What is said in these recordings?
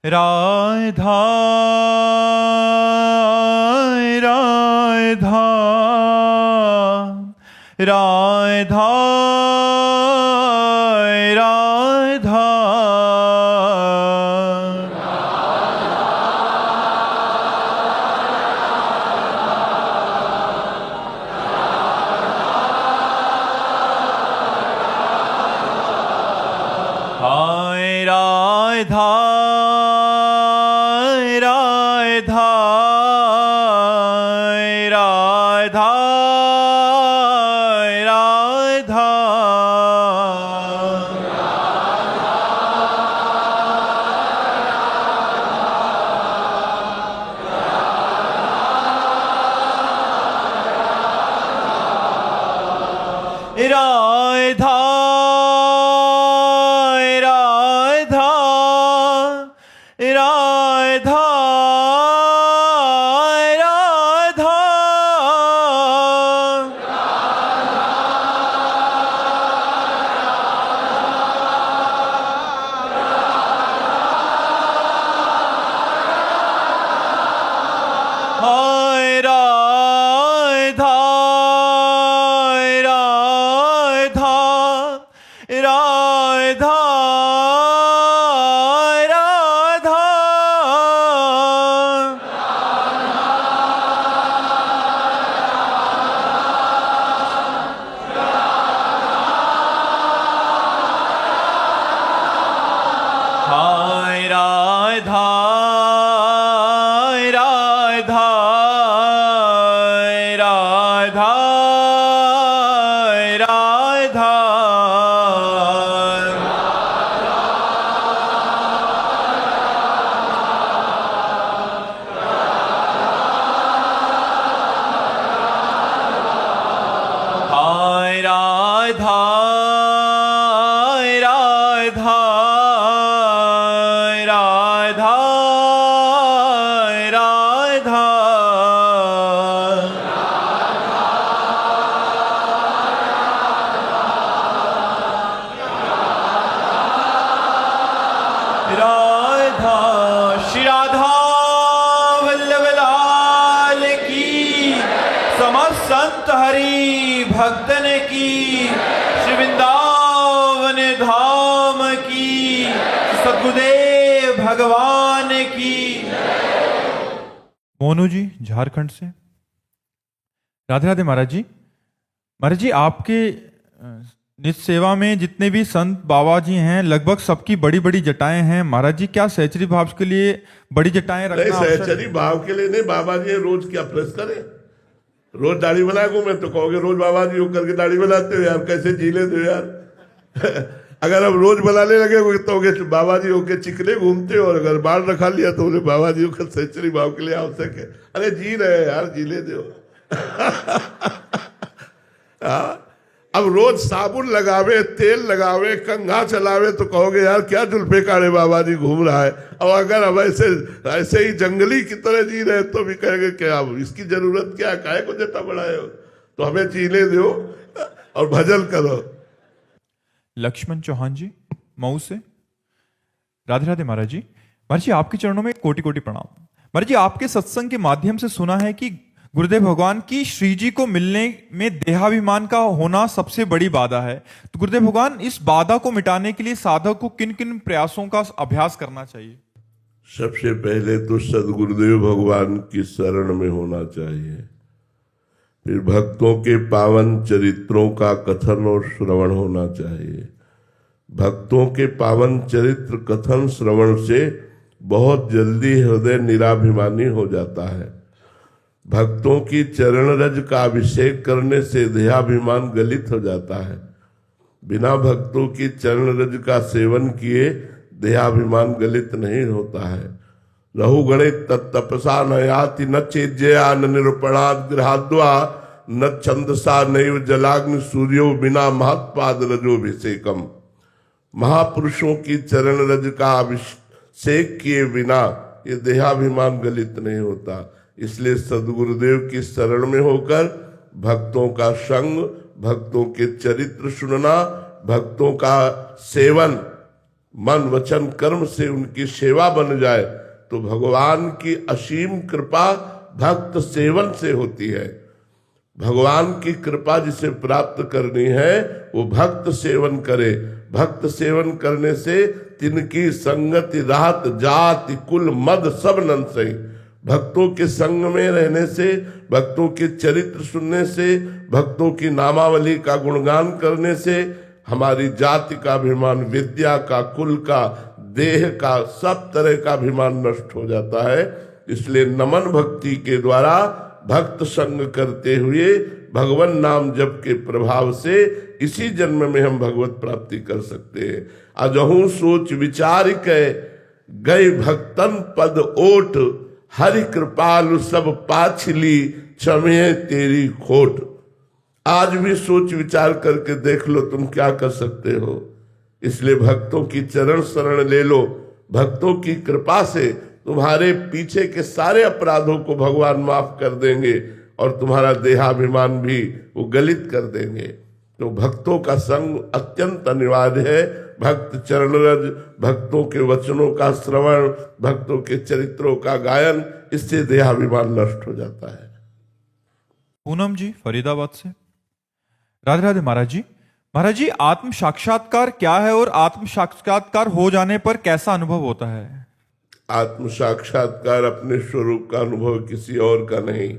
राधा राधा राधा राधा हाय राधा राधा राधा राधा राधा राधा राधा राधा हाय राधा राधा राधा राधा हाय राधा राधा राधा राधा हाय राधा राधा राधा राधा राधा श्री राधा वल्लभ लाल की, समस्त संत हरि भक्तन की, श्री वृंदावन धाम की, सद्गुरुदेव भगवान की। मोनू जी झारखंड से। राधे राधे महाराज जी। महाराज जी, आपके निज सेवा में जितने भी संत बाबा जी हैं लगभग सबकी बड़ी बड़ी जटाएं हैं। महाराज जी, क्या सहचरी भाव के लिए बड़ी जटाएं रखना? नहीं, सहचरी भाव के लिए नहीं। बाबा जी रोज क्या प्रेस करें? रोज दाढ़ी बना को मैं तो कहोगे रोज बाबा जी होकर के दाढ़ी बनाते हो यार, कैसे जी लेते हो यार। अगर अब रोज बनाने लगे तो बाबा जी होके चिकने घूमते हो, और अगर बाल रखा लिया तो बोले बाबा जी होकर सहचरी भाव के लिए आवश्यक है। अरे जी रहे यार, जी ले दो। अब रोज साबुन लगावे, तेल लगावे, कंघा चलावे तो कहोगे यार क्या जुल्फे काड़े बाबा जी घूम रहा है। और अगर अब ऐसे ही जंगली की तरह जी रहे तो भी कहेंगे क्या इसकी जरूरत क्या, काहे को जटा बढ़ाए हो, तो हमें जीने दो और भजन करो। लक्ष्मण चौहान जी मऊ से। राधे राधे महाराज जी। महाराज जी, आपके चरणों में कोटि कोटि प्रणाम। महाराज जी, आपके सत्संग के माध्यम से सुना है कि गुरुदेव भगवान की श्री जी को मिलने में देहाभिमान का होना सबसे बड़ी बाधा है। तो गुरुदेव भगवान, इस बाधा को मिटाने के लिए साधक को किन किन प्रयासों का अभ्यास करना चाहिए? सबसे पहले तो सदगुरुदेव भगवान की शरण में होना चाहिए, फिर भक्तों के पावन चरित्रों का कथन और श्रवण होना चाहिए। भक्तों के पावन चरित्र कथन श्रवण से बहुत जल्दी हृदय निराभिमानी हो जाता है। भक्तों की चरण रज का अभिषेक करने से देहाभिमान गलित हो जाता है। बिना भक्तों की चरण रज का सेवन किए देहाभिमान गलित नहीं होता है। रहु गणित तपसा न याति न चेज्या न निरूपणाद गृहाद्वा न छंदसा नैव जलाग्नि सूर्यो बिना महत्पाद रजोभिषेकम। महापुरुषों की चरण रज का अभिषेक किए बिना ये देहाभिमान गलित नहीं होता। इसलिए सदगुरुदेव की शरण में होकर भक्तों का संग, भक्तों के चरित्र सुनना, भक्तों का सेवन, मन वचन कर्म से उनकी सेवा बन जाए तो भगवान की असीम कृपा भक्त सेवन से होती है। भगवान की कृपा जिसे प्राप्त करनी है वो भक्त सेवन करे। भक्त सेवन करने से तिनकी संगति रात जाति कुल मद सब नंसई। भक्तों के संग में रहने से, भक्तों के चरित्र सुनने से, भक्तों की नामावली का गुणगान करने से हमारी जाति का अभिमान, विद्या का, कुल का, देह का, सब तरह का अभिमान नष्ट हो जाता है। इसलिए नमन भक्ति के द्वारा भक्त संग करते हुए भगवान नाम जप के प्रभाव से इसी जन्म में हम भगवत प्राप्ति कर सकते हैं। अजहू सोच विचार के गए भक्तन पद ओट, हरि कृपालु सब पाछली क्षमे तेरी खोट। आज भी सोच विचार करके देख लो तुम क्या कर सकते हो। इसलिए भक्तों की चरण शरण ले लो। भक्तों की कृपा से तुम्हारे पीछे के सारे अपराधों को भगवान माफ कर देंगे और तुम्हारा देहाभिमान भी वो गलित कर देंगे। तो भक्तों का संग अत्यंत अनिवार्य है। भक्त चरणरज, भक्तों के वचनों का श्रवण, भक्तों के चरित्रों का गायन, इससे देहाभिमान नष्ट हो जाता है। पूनम जी फरीदाबाद से। राधे राधे महाराज जी। महाराज जी, आत्म साक्षात्कार क्या है और आत्म साक्षात्कार हो जाने पर कैसा अनुभव होता है? आत्म साक्षात्कार अपने स्वरूप का अनुभव, किसी और का नहीं।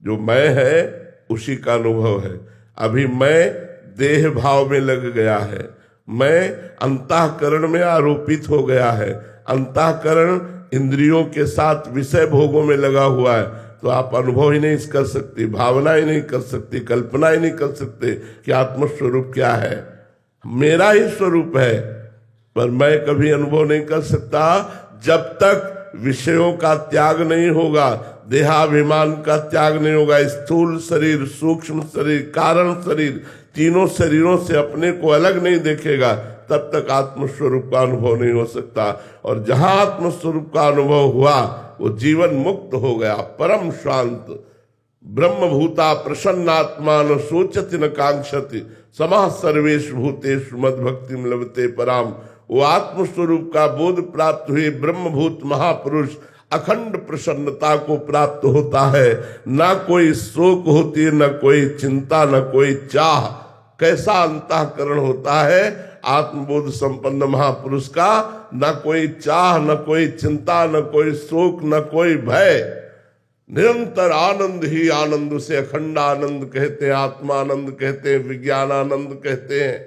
जो मैं है उसी का अनुभव है। अभी मैं देह भाव में लग गया है, मैं अंतःकरण में आरोपित हो गया है, अंतःकरण इंद्रियों के साथ विषय भोगों में लगा हुआ है। तो आप अनुभव ही नहीं कर सकते, भावना ही नहीं कर सकते, कल्पना ही नहीं कर सकते कि आत्मस्वरूप क्या है। मेरा ही स्वरूप है, पर मैं कभी अनुभव नहीं कर सकता जब तक विषयों का त्याग नहीं होगा, देहाभिमान का त्याग नहीं होगा। स्थूल शरीर, सूक्ष्म शरीर, कारण शरीर, तीनों शरीरों से अपने को अलग नहीं देखेगा, तब तक आत्मस्वरूप का अनुभव नहीं हो सकता। और जहां आत्मस्वरूप का अनुभव हुआ वो जीवन मुक्त हो गया, परम शांत। ब्रह्मभूता प्रसन्नात्मा न सोचति न कांक्षति, समाः सर्वेषु भूतेषु मद्भक्तिं लभते पराम। वो आत्मस्वरूप का बोध प्राप्त हुए ब्रह्मभूत महापुरुष अखंड प्रसन्नता को प्राप्त होता है। ना कोई शोक होती है, न कोई चिंता, न कोई चाह। कैसा अंतःकरण होता है आत्मबोध संपन्न महापुरुष का। न कोई चाह, न कोई चिंता, न कोई शोक, न कोई भय। निरंतर आनंद ही आनंद, उसे अखंड आनंद कहते हैं, आत्मानंद कहते हैं, विज्ञानानंद कहते हैं।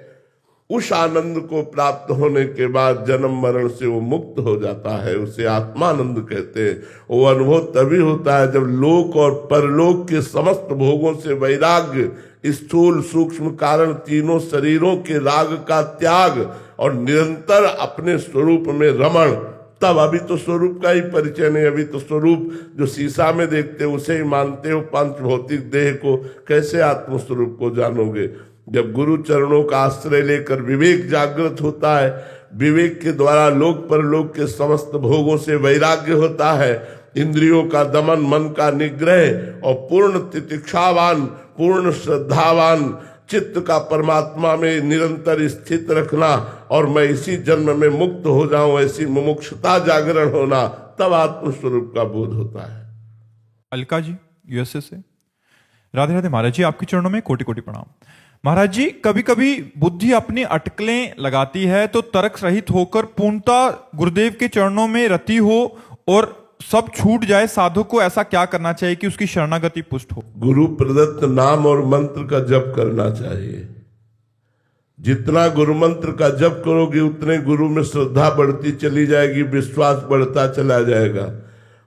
उस आनंद को प्राप्त होने के बाद जन्म मरण से वो मुक्त हो जाता है, उसे आत्मानंद कहते हैं। वो अनुभव तभी होता है जब लोक और परलोक के समस्त भोगों से वैराग्य, स्थूल सूक्ष्म कारण तीनों शरीरों के राग का त्याग और निरंतर अपने स्वरूप में रमण। तब अभी तो स्वरूप का ही परिचय नहीं, अभी तो स्वरूप जो शीशा में देखते हो उसे ही मानते हो। पांच भौतिक देह को कैसे आत्मस्वरूप को जानोगे? जब गुरु चरणों का आश्रय लेकर विवेक जागृत होता है, विवेक के द्वारा लोक परलोक के समस्त भोगों से वैराग्य होता है, इंद्रियों का दमन, मन का निग्रह और पूर्ण तितिक्षावान, पूर्ण श्रद्धावान चित्त का परमात्मा में निरंतर स्थित रखना और मैं इसी जन्म में मुक्त हो जाऊं, ऐसी मुमुक्षुता जागरण होना, तब आत्मस्वरूप का बोध होता है। अलका जी यूएसए से। राधे राधे महाराज जी, आपके चरणों में कोटि कोटि प्रणाम। महाराज जी, कभी कभी बुद्धि अपनी अटकलें लगाती है तो तर्क रहित होकर पूर्णता गुरुदेव के चरणों में रति हो और सब छूट जाए। साधु को ऐसा क्या करना चाहिए कि उसकी शरणागति पुष्ट हो? गुरु प्रदत्त नाम और मंत्र का जप करना चाहिए। जितना गुरु मंत्र का जप करोगे उतने गुरु में श्रद्धा बढ़ती चली जाएगी, विश्वास बढ़ता चला जाएगा।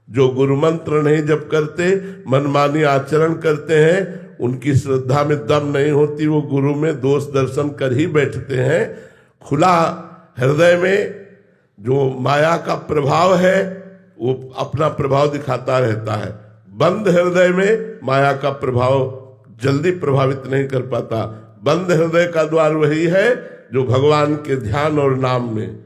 जो गुरु मंत्र नहीं जप करते, मनमानी आचरण करते हैं, उनकी श्रद्धा में दम नहीं होती, वो गुरु में दोष दर्शन कर ही बैठते हैं। खुला हृदय में जो माया का प्रभाव है वो अपना प्रभाव दिखाता रहता है। बंद हृदय में माया का प्रभाव जल्दी प्रभावित नहीं कर पाता। बंद हृदय का द्वार वही है जो भगवान के ध्यान और नाम में,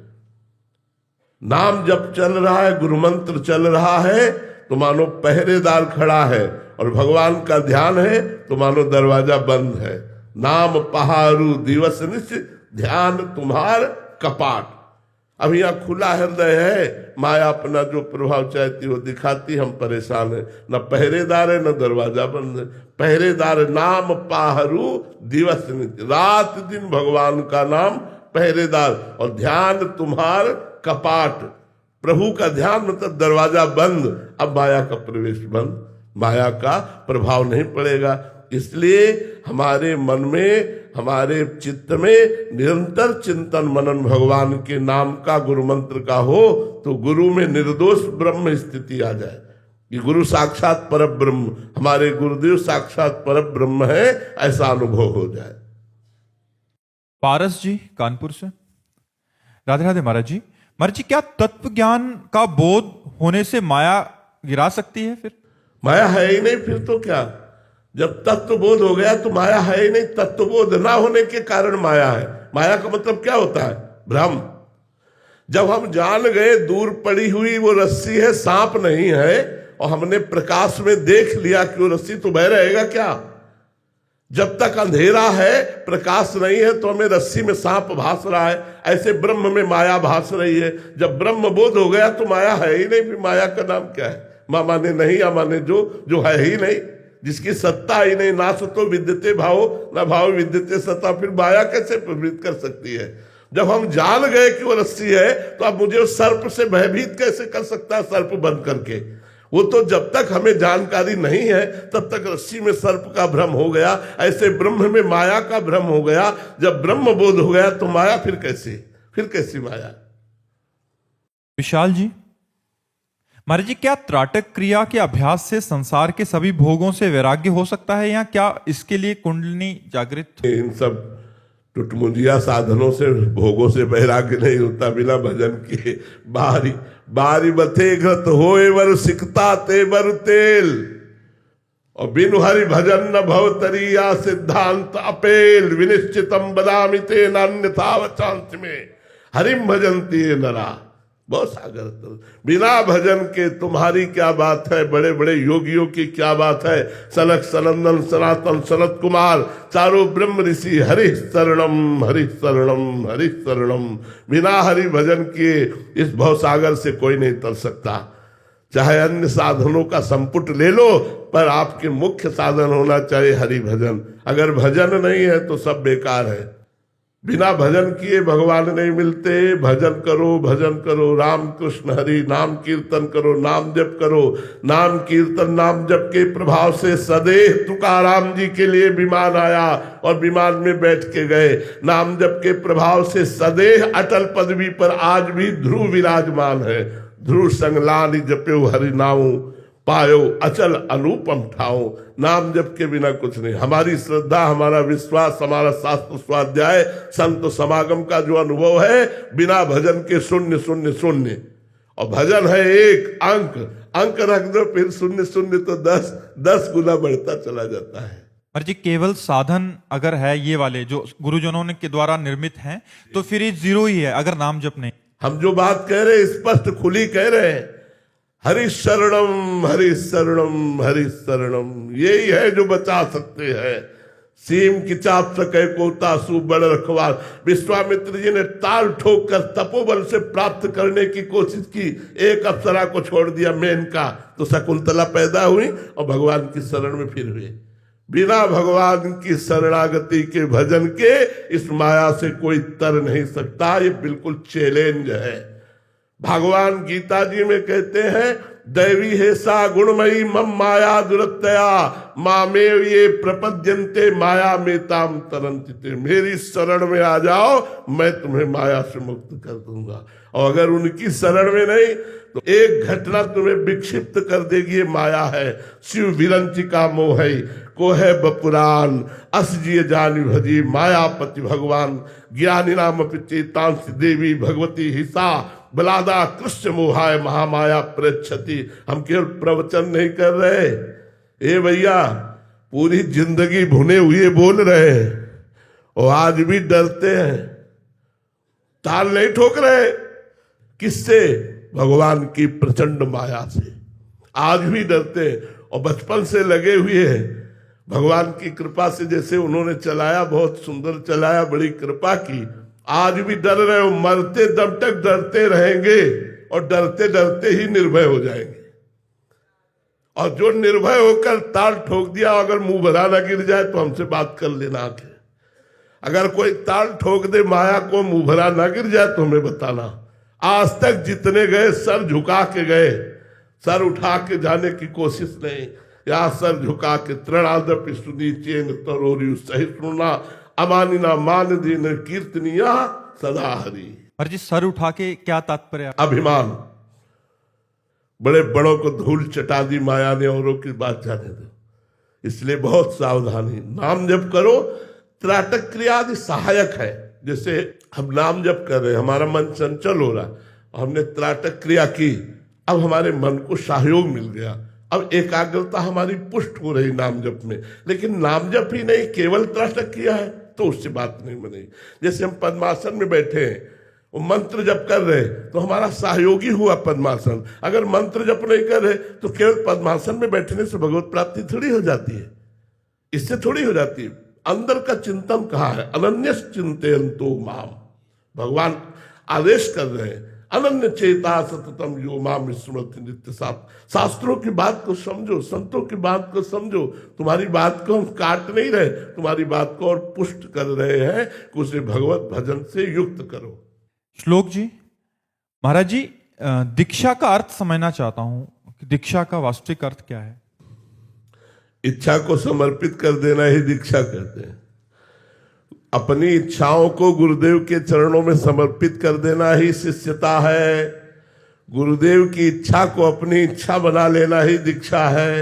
नाम जब चल रहा है, गुरु मंत्र चल रहा है तो मानो पहरेदार खड़ा है, और भगवान का ध्यान है तो मानो दरवाजा बंद है। नाम पहारू दिवस निश, ध्यान तुम्हार कपाट। अब यहाँ खुला हृदय है, माया अपना जो प्रभाव चाहती वो दिखाती, हम परेशान है। न पहरेदार है न दरवाजा बंद है। पहरेदार नाम पाहरू दिवस नित्य, रात दिन भगवान का नाम पहरेदार। और ध्यान तुम्हार कपाट, प्रभु का ध्यान मतलब दरवाजा बंद। अब माया का प्रवेश बंद, माया का प्रभाव नहीं पड़ेगा। इसलिए हमारे मन में, हमारे चित्त में निरंतर चिंतन मनन भगवान के नाम का, गुरु मंत्र का हो, तो गुरु में निर्दोष ब्रह्म स्थिति आ जाए कि गुरु साक्षात पर ब्रह्म, हमारे गुरुदेव साक्षात पर ब्रह्म है, ऐसा अनुभव हो जाए। पारस जी कानपुर से, राधे राधे महाराज जी। महाराज जी, क्या तत्व ज्ञान का बोध होने से माया गिरा सकती है? फिर माया है ही नहीं, फिर तो क्या? जब तत्व बोध हो गया तो माया है ही नहीं। तत्व बोध ना होने के कारण माया है। माया का मतलब क्या होता है? भ्रम। जब हम जान गए दूर पड़ी हुई वो रस्सी है, सांप नहीं है, और हमने प्रकाश में देख लिया कि वो रस्सी तो बह रहेगा क्या? जब तक अंधेरा है, प्रकाश नहीं है, तो हमें रस्सी में सांप भास रहा है। ऐसे ब्रह्म में माया भास रही है। जब ब्रह्म बोध हो गया तो माया है ही नहीं, फिर माया का नाम क्या है? माँ माने नहीं, या माने जो है ही नहीं, जिसकी सत्ता ही नहीं। ना सतो विद्यते भाव, ना भाव विद्यते सत्ता, फिर माया कैसे प्रवृत्त कर सकती है? जब हम जान गए कि वो रस्सी है, तो अब मुझे उस सर्प से भयभीत कैसे कर सकता है? सर्प बंद करके। वो तो जब तक हमें जानकारी नहीं है तब तक रस्सी में सर्प का भ्रम हो गया। ऐसे ब्रह्म में माया का भ्रम हो गया। जब ब्रह्म बोध हो गया तो माया फिर कैसी माया? विशाल जी, महाराज जी, क्या त्राटक क्रिया के अभ्यास से संसार के सभी भोगों से वैराग्य हो सकता है, या क्या इसके लिए कुंडलिनी जागृत? इन सब टुटमुंजिया साधनों से, भोगों से वैराग्य नहीं होता। बिना भजन के बारी बारी बथे घृत होए वर सिकता ते बर तेल, और बिनु हरि भजन न भवतरी या सिद्धांत अपेल। विनिश्चितम बदामि ते नान्यथा वचांस में हरिम भजन्ति ये नरा। बहुत सागर बिना भजन के तुम्हारी क्या बात है? बड़े बड़े योगियों की क्या बात है? सनक सनंदन सनातन सनत कुमार चारों ब्रह्म ऋषि हरि शरणम हरि शरणम हरि शरणम। बिना हरि भजन किए इस भवसागर से कोई नहीं तर सकता। चाहे अन्य साधनों का संपुट ले लो, पर आपके मुख्य साधन होना चाहिए हरि भजन। अगर भजन नहीं है तो सब बेकार है। बिना भजन किए भगवान नहीं मिलते। भजन करो, राम कृष्ण हरि नाम कीर्तन करो, नाम जप करो। नाम कीर्तन नाम जप के प्रभाव से सदैव तुकाराम जी के लिए विमान आया और विमान में बैठ के गए। नाम जप के प्रभाव से सदैव अटल पदवी पर आज भी ध्रुव विराजमान है। ध्रुव संगलानि जप्यो हरि नामु, पायो अचल अनुपम ठाओ। नाम जप के बिना कुछ नहीं। हमारी श्रद्धा, हमारा विश्वास, हमारा शास्त्र स्वाध्याय, संत समागम का जो अनुभव है, बिना भजन के शून्य शून्य शून्य। और भजन है एक अंक रख दो, फिर शून्य शून्य तो 10 गुना बढ़ता चला जाता है। पर जी, केवल साधन अगर है ये वाले जो गुरुजनों के द्वारा निर्मित हैं, तो फिर ये जीरो ही है अगर नाम जप नहीं। हम जो बात कह रहे हैं स्पष्ट खुली कह रहे हैं, हरि शरणम हरि शरणम हरि शरणम। यही है जो बचा सकते हैं। सीम की चाप सके कोता सु बड़ रखवार। विश्वामित्र जी ने ताल ठोक कर तपोबल से प्राप्त करने की कोशिश की। एक अप्सरा को छोड़ दिया, मेनका, तो शकुंतला पैदा हुई और भगवान की शरण में फिर हुए। बिना भगवान की शरणागति के भजन के इस माया से कोई तर नहीं सकता। ये बिल्कुल चैलेंज है। भगवान गीता जी में कहते हैं, दैवी हेसा गुणमयी मम माया दुरत्तया मामेव ये प्रपद्यन्ते माया में ताम तरंति। मेरी शरण में आ जाओ, मैं तुम्हें माया से मुक्त कर दूंगा। और अगर उनकी शरण में नहीं तो एक घटना तुम्हें विक्षिप्त कर देगी। ये माया है। शिव विरंचिका मोहई को है बपुरान, असजिय जानी भजी मायापति भगवान। ज्ञानी नाम चेतांश देवी भगवती हिसा बलादा कृष्ण मोहाय महामाया प्रच्छति। हम केवल प्रवचन नहीं कर रहे, ए भैया, पूरी जिंदगी भुने हुए बोल रहे हैं और आज भी डरते हैं, ताल नहीं ठोक रहे। किससे? भगवान की प्रचंड माया से आज भी डरते हैं और बचपन से लगे हुए हैं। भगवान की कृपा से जैसे उन्होंने चलाया, बहुत सुंदर चलाया, बड़ी कृपा की। आज भी डर रहे हो, मरते दम तक डरते रहेंगे और डरते डरते ही निर्भय हो जाएंगे। और जो निर्भय होकर ताल ठोक दिया, अगर मुंह भरा ना गिर जाए तो हमसे बात कर लेना आके। अगर कोई ताल ठोक दे माया को, मुंह भरा ना गिर जाए तो हमें बताना। आज तक जितने गए सर झुका के गए, सर उठा के जाने की कोशिश नहीं। या सर झुका के तृणादपि सुनीचेन तरोरि सहिष्णुना अमानिना मान दीन कीर्तनिया सदा हरि। महाराज जी सर उठा के क्या तात्पर्य? अभिमान, बड़े बड़ों को धूल चटा दी माया ने, औरों की बात जाने दो। इसलिए बहुत सावधानी। नाम जप करो, त्राटक क्रिया आदि सहायक है। जैसे हम नाम जप कर रहे हैं, हमारा मन चंचल हो रहा, हमने त्राटक क्रिया की, अब हमारे मन को सहयोग मिल गया, अब एकाग्रता हमारी पुष्ट हो रही नाम जप में। लेकिन नाम जप ही नहीं, केवल त्राटक किया है तो उससे बात नहीं बनेगी। जैसे हम पद्मासन में बैठे हैं, वो मंत्र जप कर रहे तो हमारा सहयोगी हुआ पद्मासन। अगर मंत्र जप नहीं कर रहे तो केवल पद्मासन में बैठने से भगवत प्राप्ति थोड़ी हो जाती है, इससे थोड़ी हो जाती है। अंदर का चिंतन कहाँ है? अनन्यस चिंतयन्तो माम, भगवान आदेश कर रहे हैं, अनन्य चेता सततम यो माम स्मृति नित्य साथ। शास्त्रों की बात को समझो, संतों की बात को समझो। तुम्हारी बात को हम काट नहीं रहे, तुम्हारी बात को और पुष्ट कर रहे हैं कि उसे भगवत भजन से युक्त करो। श्लोक जी, महाराज जी दीक्षा का अर्थ समझना चाहता हूं कि दीक्षा का वास्तविक अर्थ क्या है? इच्छा को समर्पित कर देना ही दीक्षा कहते हैं। अपनी इच्छाओं को गुरुदेव के चरणों में समर्पित कर देना ही शिष्यता है। गुरुदेव की इच्छा को अपनी इच्छा बना लेना ही दीक्षा है।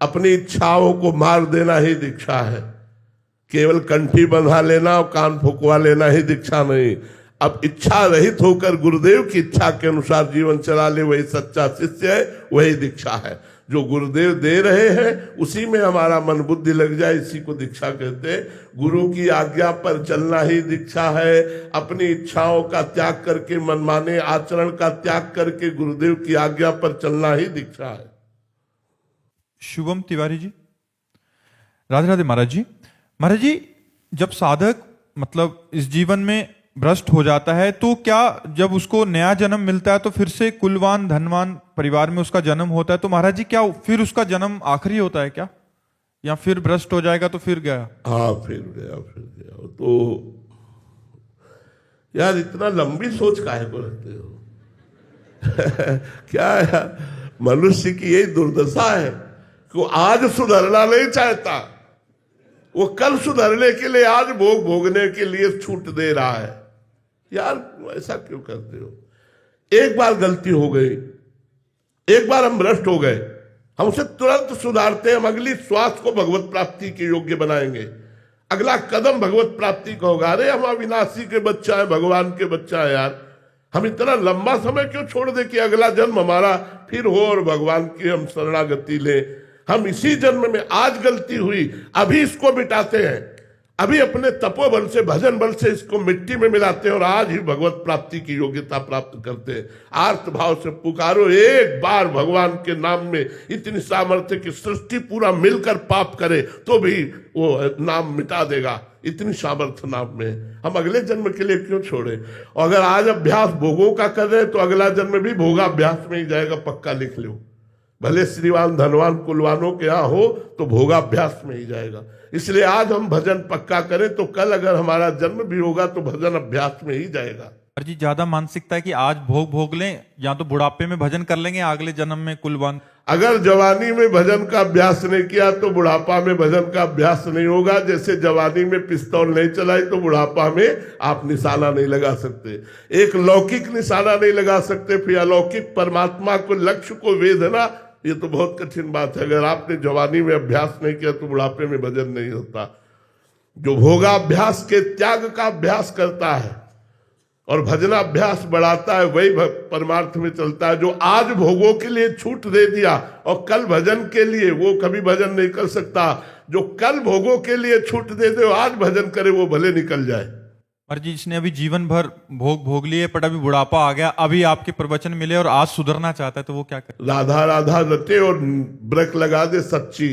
अपनी इच्छाओं को मार देना ही दीक्षा है। केवल कंठी बंधा लेना और कान फुकवा लेना ही दीक्षा नहीं। अब इच्छा रहित होकर गुरुदेव की इच्छा के अनुसार जीवन चला ले, वही सच्चा शिष्य है, वही दीक्षा है। जो गुरुदेव दे रहे हैं उसी में हमारा मन बुद्धि लग जाए, इसी को दीक्षा कहते हैं। गुरु की आज्ञा पर चलना ही दीक्षा है। अपनी इच्छाओं का त्याग करके, मनमाने आचरण का त्याग करके गुरुदेव की आज्ञा पर चलना ही दीक्षा है। शुभम तिवारी जी, राधे राधे। महाराज जी, महाराज जी जब साधक मतलब इस जीवन में भ्रष्ट हो जाता है तो क्या जब उसको नया जन्म मिलता है तो फिर से कुलवान धनवान परिवार में उसका जन्म होता है, तो महाराज जी क्या फिर उसका जन्म आखिरी होता है क्या, या फिर भ्रष्ट हो जाएगा तो फिर गया? हाँ, फिर गया। तो यार इतना लंबी सोच काहे को रखते हो? क्या यार, मनुष्य की यही दुर्दशा है कि वो आज सुधरना नहीं चाहता, वो कल सुधरने के लिए आज भोग भोगने के लिए छूट दे रहा है। यार ऐसा क्यों करते हो? एक बार गलती हो गई, एक बार हम भ्रष्ट हो गए, हम उसे तुरंत सुधारते हैं। हम अगली श्वास को भगवत प्राप्ति के योग्य बनाएंगे। अगला कदम भगवत प्राप्ति का होगा। अरे हम अविनाशी के बच्चा है, भगवान के बच्चा है यार, हम इतना लंबा समय क्यों छोड़ दे कि अगला जन्म हमारा फिर हो और भगवान की हम शरणागति ले। हम इसी जन्म में आज गलती हुई, अभी इसको मिटाते हैं, अभी अपने तपोबल से, भजन बल से इसको मिट्टी में मिलाते हैं और आज ही भगवत प्राप्ति की योग्यता प्राप्त करते हैं। आर्त भाव से पुकारो, एक बार भगवान के नाम में इतनी सामर्थ्य की सृष्टि पूरा मिलकर पाप करे तो भी वो नाम मिटा देगा। इतनी सामर्थ्य नाम में हम अगले जन्म के लिए क्यों छोड़े? और अगर आज अभ्यास भोगों का कर रहे तो अगला जन्म भी भोगाभ्यास में ही जाएगा, पक्का लिख लो। भले श्रीवान धनवान कुलवानों के यहाँ हो तो भोगाभ्यास में ही जाएगा। इसलिए आज हम भजन पक्का करें तो कल अगर हमारा जन्म भी होगा तो भजन अभ्यास में ही जाएगा। जी ज्यादा मानसिकता है कि आज भोग लें, या तो बुढ़ापे में भजन कर लेंगे, अगले जन्म में कुलवान। अगर जवानी में भजन का अभ्यास नहीं किया तो बुढ़ापा में भजन का अभ्यास नहीं होगा। जैसे जवानी में पिस्तौल नहीं चलाई तो बुढ़ापा में आप निशाना नहीं लगा सकते, एक लौकिक निशाना नहीं लगा सकते, फिर अलौकिक परमात्मा को, लक्ष्य को वेधना, ये तो बहुत कठिन बात है। अगर आपने जवानी में अभ्यास नहीं किया तो बुढ़ापे में भजन नहीं होता। जो भोगाभ्यास के त्याग का अभ्यास करता है और भजनाभ्यास बढ़ाता है वही परमार्थ में चलता है। जो आज भोगों के लिए छूट दे दिया और कल भजन के लिए, वो कभी भजन नहीं कर सकता। जो कल भोगों के लिए छूट दे दे, आज भजन करे, वो भले निकल जाए। पर जी जिसने अभी जीवन भर भोग लिए पर अभी बुढ़ापा आ गया, अभी आपके प्रवचन मिले और आज सुधरना चाहता है, तो वो क्या करे? राधा राधा रटे और ब्रेक लगा दे सच्ची।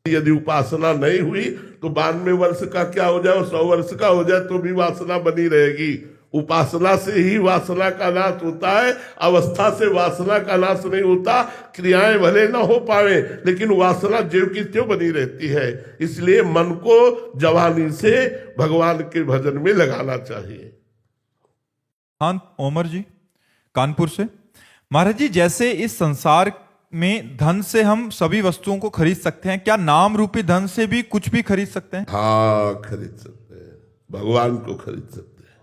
यदि उपासना नहीं हुई तो 92 वर्ष का क्या हो जाए, 100 वर्ष का हो जाए तो भी वासना बनी रहेगी। उपासना से ही वासना का नाश होता है, अवस्था से वासना का नाश नहीं होता। क्रियाएं भले ना हो पावे लेकिन वासना ज्यों की त्यों बनी रहती है। इसलिए मन को जवानी से भगवान के भजन में लगाना चाहिए। हाँ, ओमर जी कानपुर से। महाराज जी, जैसे इस संसार में धन से हम सभी वस्तुओं को खरीद सकते हैं, क्या नाम रूपी धन से भी कुछ भी खरीद सकते हैं? हाँ, खरीद सकते हैं, भगवान को खरीद सकते हैं।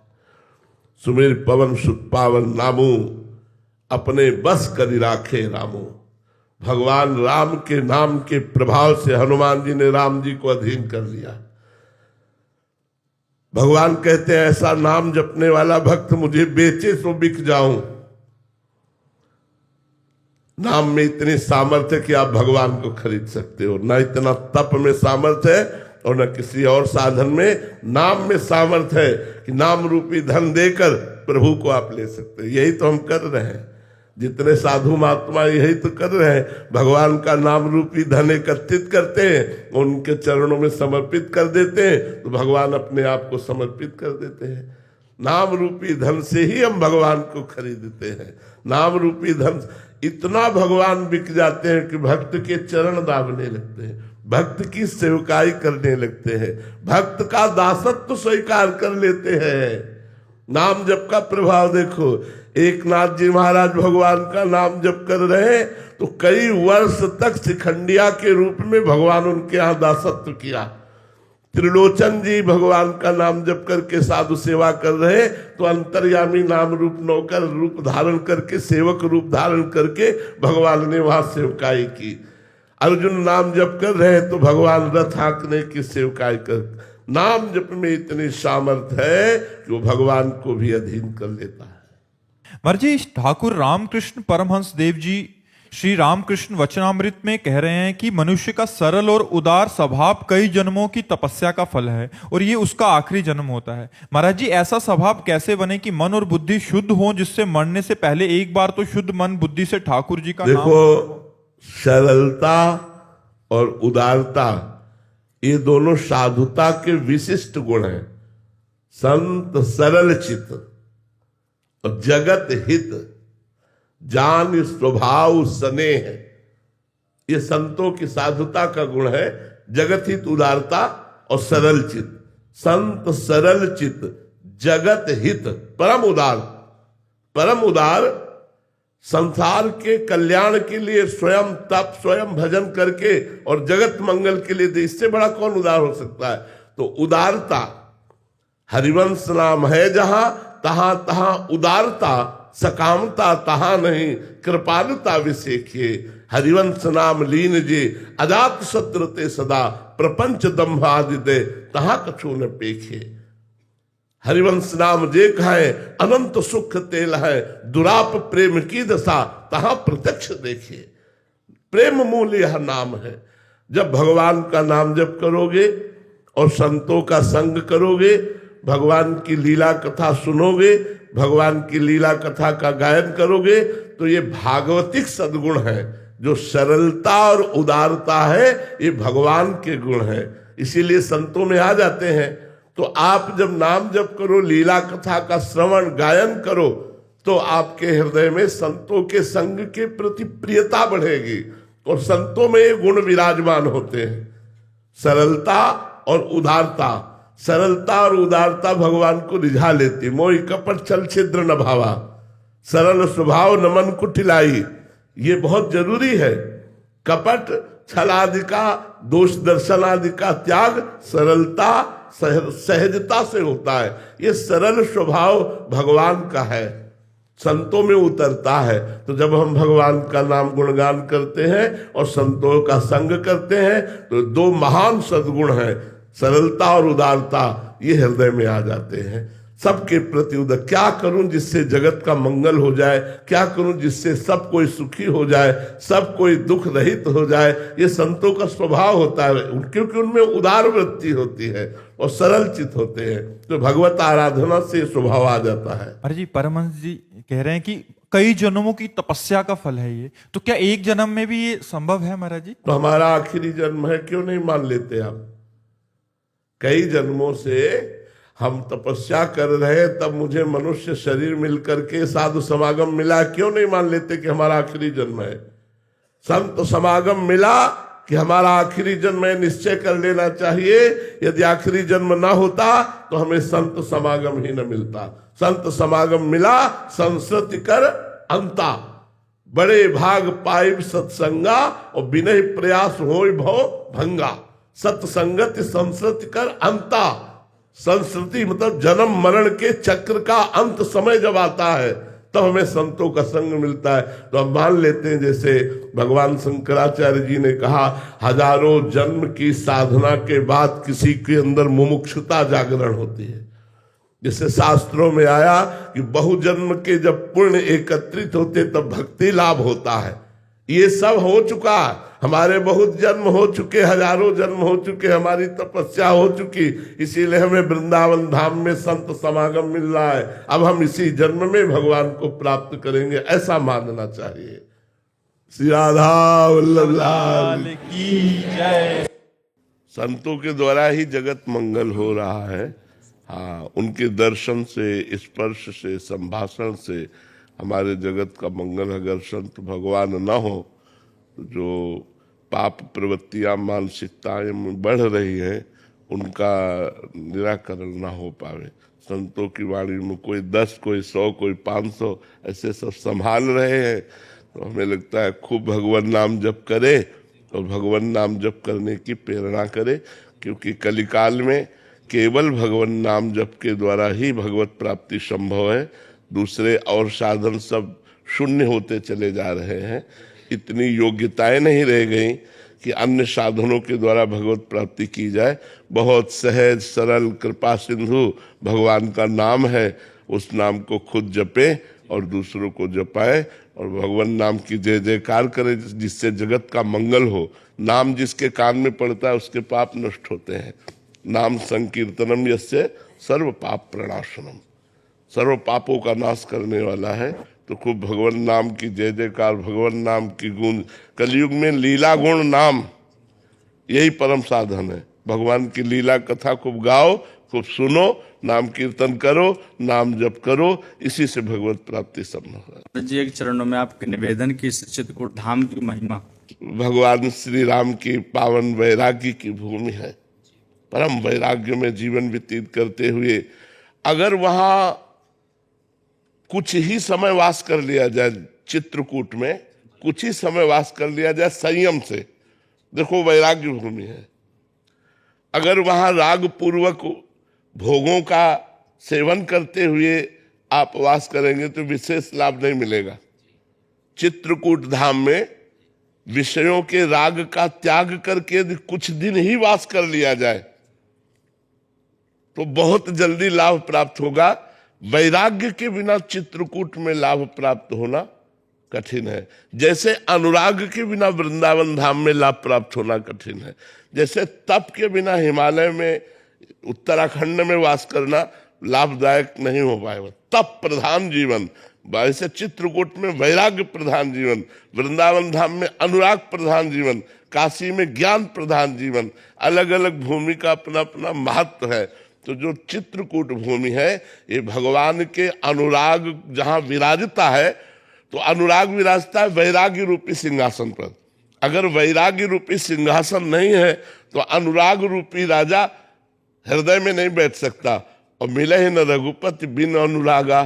सुमेर पवन सुत पावन नामू, अपने बस करी राखे रामू। भगवान राम के नाम के प्रभाव से हनुमान जी ने राम जी को अधीन कर लिया। भगवान कहते हैं ऐसा नाम जपने वाला भक्त मुझे बेचे तो बिक जाऊं। नाम में इतनी सामर्थ्य कि आप भगवान को खरीद सकते हो। ना इतना तप में सामर्थ्य है और न किसी और साधन में। नाम में सामर्थ्य है कि नाम रूपी धन देकर प्रभु को आप ले सकते हैं। यही तो हम कर रहे हैं, जितने साधु महात्मा यही तो कर रहे हैं। भगवान का नाम रूपी धन एकत्रित करते हैं, उनके चरणों में समर्पित कर देते हैं, तो भगवान अपने आप को समर्पित कर देते हैं। नाम रूपी धन से ही हम भगवान को खरीदते हैं। नाम रूपी धन इतना भगवान बिक जाते हैं कि भक्त के चरण दाबने लगते हैं, भक्त की सेवकाई करने लगते हैं, भक्त का दासत्व स्वीकार कर लेते हैं। नाम जप का प्रभाव देखो। एक नाथ जी महाराज भगवान का नाम जप कर रहे तो कई वर्ष तक शिखंडिया के रूप में भगवान उनके यहाँ दासत्व किया। त्रिलोचन जी भगवान का नाम जप करके साधु सेवा कर रहे तो अंतर्यामी नाम रूप नौकर रूप धारण करके, सेवक रूप धारण करके भगवान ने वहां सेवकाई की। अर्जुन नाम जप कर रहे तो भगवान रथ हाँकने की सेवकाई कर। नाम जप में इतनी सामर्थ्य है कि वो भगवान को भी अधीन कर लेता है। महाराज जी, ठाकुर रामकृष्ण परमहंस देव जी श्री रामकृष्ण वचनामृत में कह रहे हैं कि मनुष्य का सरल और उदार स्वभाव कई जन्मों की तपस्या का फल है और ये उसका आखिरी जन्म होता है। महाराज जी, ऐसा स्वभाव कैसे बने कि मन और बुद्धि शुद्ध हो, जिससे मरने से पहले एक बार तो शुद्ध मन बुद्धि से ठाकुर जी का देखो, सरलता और उदारता ये दोनों साधुता के विशिष्ट गुण हैं। संत सरल चित और जगत हित जान स्वभाव स्नेह, ये संतों की साधुता का गुण है। जगत हित उदारता और सरल चित। संत सरल चित जगत हित परम उदार। परम उदार संसार के कल्याण के लिए स्वयं तप स्वयं भजन करके और जगत मंगल के लिए, इससे बड़ा कौन उदार हो सकता है। तो उदारता, हरिवंश नाम है जहां तहां तहां उदारता, सकामता तहां नहीं, कृपालुता विशेखिए। हरिवंश नाम लीन जे अजात शत्रु ते सदा, प्रपंच दम्भादि दे तहां कछु न पेखे। हरिवंश नाम जे कहे अनंत सुख तेल है, दुराप प्रेम की दशा तहां प्रत्यक्ष देखिए। प्रेम मूल यह नाम है। जब भगवान का नाम जप करोगे और संतों का संग करोगे, भगवान की लीला कथा सुनोगे, भगवान की लीला कथा का गायन करोगे, तो ये भागवतिक सद्गुण है। जो सरलता और उदारता है ये भगवान के गुण है, इसीलिए संतों में आ जाते हैं। तो आप जब नाम जप करो, लीला कथा का श्रवण गायन करो, तो आपके हृदय में संतों के संग के प्रति प्रियता बढ़ेगी और संतों में ये गुण विराजमान होते हैं, सरलता और उदारता। सरलता और उदारता भगवान को रिझा लेती। मोहि कपट छल छिद्र न भावा, सरल स्वभाव न मन कुटिलाई। ये बहुत जरूरी है। कपट छल आदि का, दोष दर्शन आदि का त्याग सरलता सहजता से होता है। ये सरल स्वभाव भगवान का है, संतों में उतरता है। तो जब हम भगवान का नाम गुणगान करते हैं और संतों का संग करते हैं तो दो महान सद्गुण हैं, सरलता और उदारता, ये हृदय में आ जाते हैं। सबके प्रति उदार, क्या करूं जिससे जगत का मंगल हो जाए, क्या करूं जिससे सब कोई सुखी हो जाए, सब कोई दुख रहित हो जाए, ये संतों का स्वभाव होता है, क्योंकि उनमें उदार वृत्ति होती है और सरल चित होते हैं। तो भगवत आराधना से स्वभाव आ जाता है। अरे जी, परमहंस जी कह रहे हैं कि कई जन्मों की तपस्या का फल है ये, तो क्या एक जन्म में भी ये संभव है महाराज जी? तो हमारा आखिरी जन्म है, क्यों नहीं मान लेते आप? कई जन्मों से हम तपस्या कर रहे, तब मुझे मनुष्य शरीर मिलकर के साधु समागम मिला, क्यों नहीं मान लेते कि हमारा आखिरी जन्म है? संत समागम मिला कि हमारा आखिरी जन्म है, निश्चय कर लेना चाहिए। यदि आखिरी जन्म ना होता तो हमें संत समागम ही न मिलता। संत समागम मिला, संस्कृति कर अंता, बड़े भाग पाइब सत्संगा और बिनय प्रयास होय भव भंगा। सत्संगति संस्कृति कर अंता, संस्कृति मतलब जन्म मरण के चक्र का अंत समय जब आता है तब हमें संतों का संग मिलता है। तो हम मान लेते हैं, जैसे भगवान शंकराचार्य जी ने कहा, हजारों जन्म की साधना के बाद किसी के अंदर मुमुक्षुता जागरण होती है। जैसे शास्त्रों में आया कि बहुजन्म के जब पुण्य एकत्रित होते तब भक्ति लाभ होता है। ये सब हो चुका, हमारे बहुत जन्म हो चुके, हजारों जन्म हो चुके, हमारी तपस्या हो चुकी, इसीलिए हमें वृंदावन धाम में संत समागम मिल रहा है। अब हम इसी जन्म में भगवान को प्राप्त करेंगे, ऐसा मानना चाहिए। श्री राधा वल्लभ लाल की जय। संतों के द्वारा ही जगत मंगल हो रहा है। हाँ, उनके दर्शन से, स्पर्श से, संभाषण से हमारे जगत का मंगल। अगर संत भगवान न हो तो जो पाप प्रवृत्तियां मानसिकताएं में बढ़ रही हैं उनका निराकरण ना हो पावे। संतों की वाणी में कोई 10, कोई 100, कोई 500 ऐसे सब संभाल रहे हैं, तो हमें लगता है खूब भगवान नाम जप करे और भगवान नाम जप करने की प्रेरणा करे, क्योंकि कलिकाल में केवल भगवान नाम जप के द्वारा ही भगवत प्राप्ति संभव है। दूसरे और साधन सब शून्य होते चले जा रहे हैं। इतनी योग्यताएं नहीं रह गई कि अन्य साधनों के द्वारा भगवत प्राप्ति की जाए। बहुत सहज सरल कृपा सिंधु भगवान का नाम है, उस नाम को खुद जपे और दूसरों को जपाए और भगवान नाम की जय जयकार करे, जिससे जगत का मंगल हो। नाम जिसके कान में पड़ता है उसके पाप नष्ट होते हैं। नाम संकीर्तनम यस्य सर्व पाप प्रणाशनम, सर्व पापों का नाश करने वाला है। तो खूब भगवान नाम की जय जयकार, भगवान नाम की गुण। कलयुग में लीला गुण नाम यही परम साधन है। भगवान की लीला कथा खूब गाओ, खूब सुनो, नाम कीर्तन करो, नाम जप करो, इसी से भगवत प्राप्ति संभव है। जी, एक चरणों में आपके निवेदन की चित्रकूट धाम की महिमा। भगवान श्री राम की पावन वैराग्य की भूमि है। परम वैराग्य में जीवन व्यतीत करते हुए अगर वहां कुछ ही समय वास कर लिया जाए, चित्रकूट में कुछ ही समय वास कर लिया जाए संयम से, देखो वैराग्य भूमि है। अगर वहां राग पूर्वक भोगों का सेवन करते हुए आप वास करेंगे तो विशेष लाभ नहीं मिलेगा। चित्रकूट धाम में विषयों के राग का त्याग करके यदि कुछ दिन ही वास कर लिया जाए तो बहुत जल्दी लाभ प्राप्त होगा। वैराग्य के बिना चित्रकूट में लाभ प्राप्त होना कठिन है। जैसे अनुराग के बिना वृंदावन धाम में लाभ प्राप्त होना कठिन है, जैसे तप के बिना हिमालय में, उत्तराखंड में वास करना लाभदायक नहीं हो पाएगा। तप प्रधान जीवन, वैसे चित्रकूट में वैराग्य प्रधान जीवन, वृंदावन धाम में अनुराग प्रधान जीवन, काशी में ज्ञान प्रधान जीवन। अलग अलग भूमि का अपना अपना महत्व है। तो जो चित्रकूट भूमि है ये भगवान के अनुराग जहां विराजता है, तो अनुराग विराजता है वैराग्य रूपी सिंहासन पर। अगर वैराग्य रूपी सिंहासन नहीं है तो अनुराग रूपी राजा हृदय में नहीं बैठ सकता। और मिले ही न रघुपति बिन अनुरागा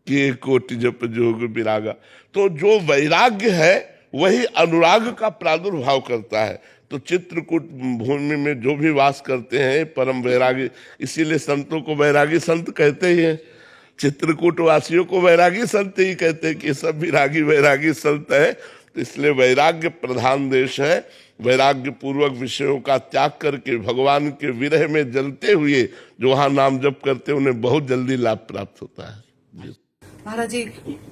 कि कोटि जप जोग विरागा। तो जो वैराग्य है वही अनुराग का प्रादुर्भाव करता है। तो चित्रकूट भूमि में जो भी वास करते हैं परम वैरागी, इसीलिए संतों को वैरागी संत कहते ही हैं। चित्रकूट वासियों को वैरागी संत ही कहते हैं कि सब विरागी वैरागी संत है। तो इसलिए वैराग्य प्रधान देश है। वैराग्य पूर्वक विषयों का त्याग करके भगवान के विरह में जलते हुए जो वहां नाम जप करते हैं उन्हें बहुत जल्दी लाभ प्राप्त होता है। महाराज जी,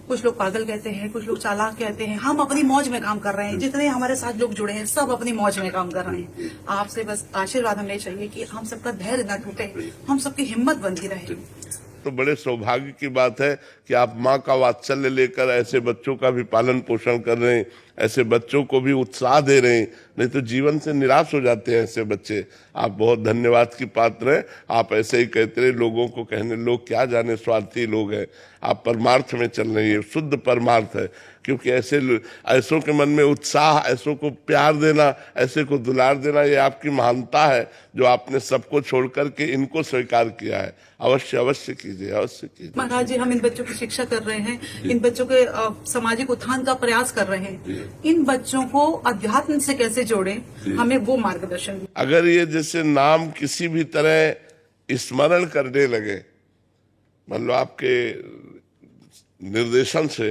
कुछ लोग पागल कहते हैं, कुछ लोग चालाक कहते हैं। हम अपनी मौज में काम कर रहे हैं, जितने हमारे साथ लोग जुड़े हैं सब अपनी मौज में काम कर रहे हैं। आपसे बस आशीर्वाद हमें चाहिए कि हम सबका धैर्य न टूटे, हम सबकी हिम्मत बनी रहे। तो बड़े सौभाग्य की बात है कि आप माँ का वात्सल्य लेकर ऐसे बच्चों का भी पालन पोषण कर रहे हैं, ऐसे बच्चों को भी उत्साह दे रहे हैं। नहीं तो जीवन से निराश हो जाते हैं ऐसे बच्चे। आप बहुत धन्यवाद की पात्र हैं। आप ऐसे ही कहते रहे, लोगों को कहने, लोग क्या जाने स्वार्थी लोग हैं। आप परमार्थ में चल रही है, शुद्ध परमार्थ है। क्योंकि ऐसों के मन में उत्साह, ऐसों को प्यार देना, ऐसे को दुलार देना, ये आपकी महानता है जो आपने सबको छोड़ करके इनको स्वीकार किया है। अवश्य अवश्य कीजिए, अवश्य कीजिए। महाराज जी, हम इन बच्चों की शिक्षा कर रहे हैं, इन बच्चों के सामाजिक उत्थान का प्रयास कर रहे हैं। इन बच्चों को अध्यात्म से कैसे जोड़ें, हमें वो मार्गदर्शन। अगर ये जैसे नाम किसी भी तरह स्मरण करने लगे, मान लो आपके निर्देशन से,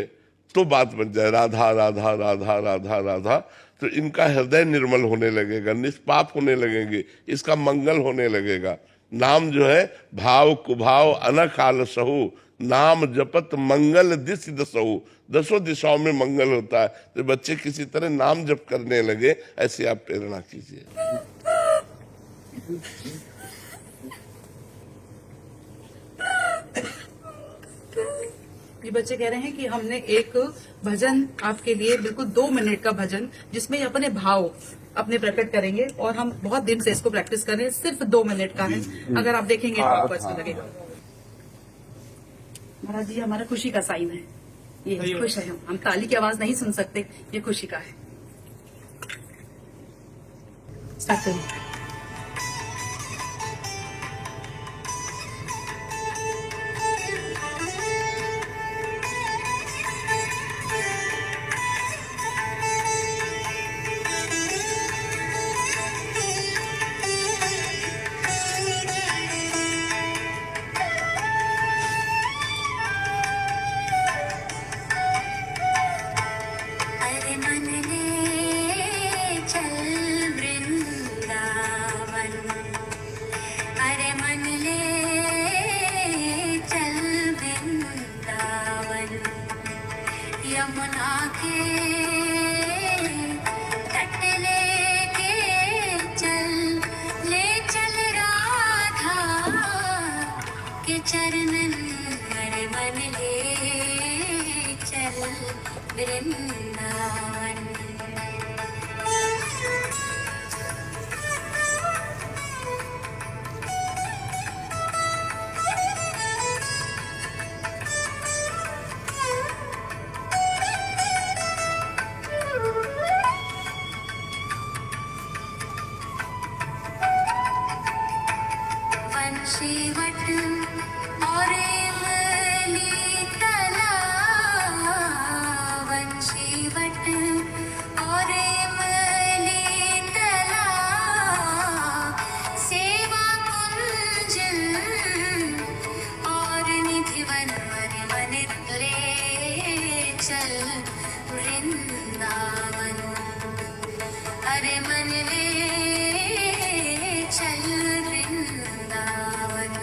तो बात बन जाए राधा राधा राधा राधा राधा, तो इनका हृदय निर्मल होने लगेगा, निष्पाप होने लगेंगे, इसका मंगल होने लगेगा। नाम जो है भाव कुभाव अनकाल सहु, नाम जपत मंगल दिस दसहु, दसों दिशाओं में मंगल होता है। तो बच्चे किसी तरह नाम जप करने लगे, ऐसे आप प्रेरणा कीजिए। ये बच्चे कह रहे हैं कि हमने एक भजन आपके लिए, बिल्कुल 2 मिनट का भजन, जिसमें अपने भाव अपने प्रकट करेंगे, और हम बहुत दिन से इसको प्रैक्टिस कर रहे हैं। सिर्फ 2 मिनट का है, अगर आप देखेंगे तो आपको अच्छा लगेगा। महाराज जी, हमारा खुशी का साइन है, ये खुश है। हम ताली की आवाज नहीं सुन सकते, ये खुशी का है। स्टार्ट करिए। यमुना के तट लेके चल राधा के चरणन, अरे मन ले चल वृंदावन। वंशीवट और इमली तला, वंशीवट और इमली तला, सेवा कुंज और निधिवन, मन रे चल वृंदावन, अरे मन ले चल वृंदावन।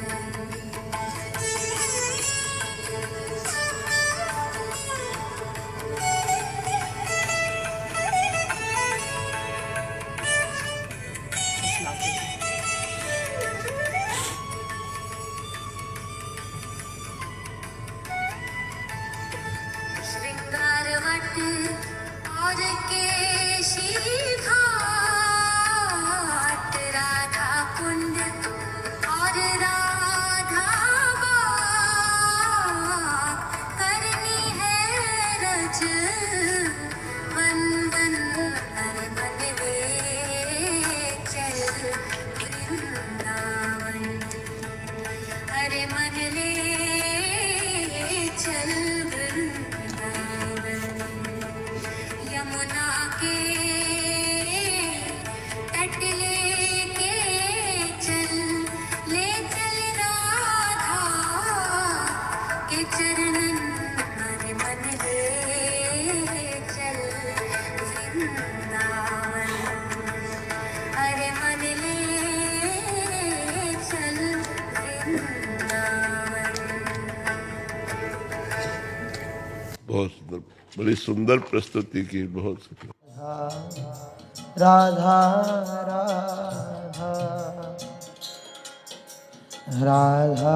श्रृंगारवट और केशी घाट, राधा कुंड और राधा बाग, करनी है रज वंदन, अरे मन ले चल वृंदावन, अरे मन ले चल वृंदावन। यमुना के तट लेके चल राधा के चरणन, अरे मन ले चल वृंदावन, अरे मन ले चल वृंदावन। बहुत सुंदर, बड़ी सुंदर प्रस्तुति की, बहुत सुंदर। राधा राधा राधा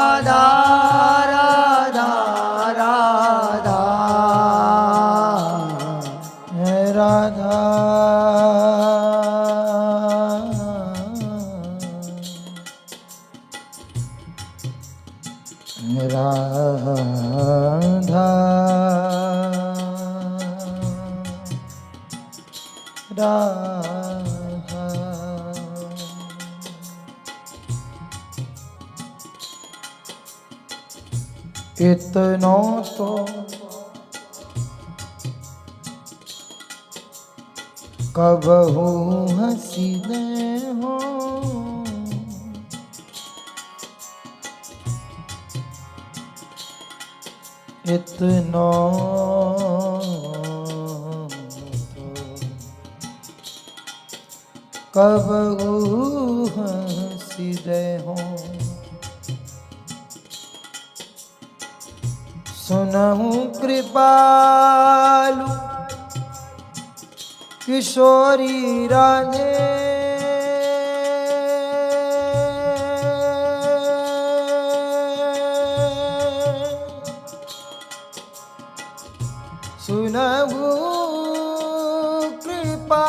राधा राधा इतनो तो कबहू हसीने हो इतना कबहू हसीने हो सुनहु कृपालु किशोरी राधे सुनहु कृपा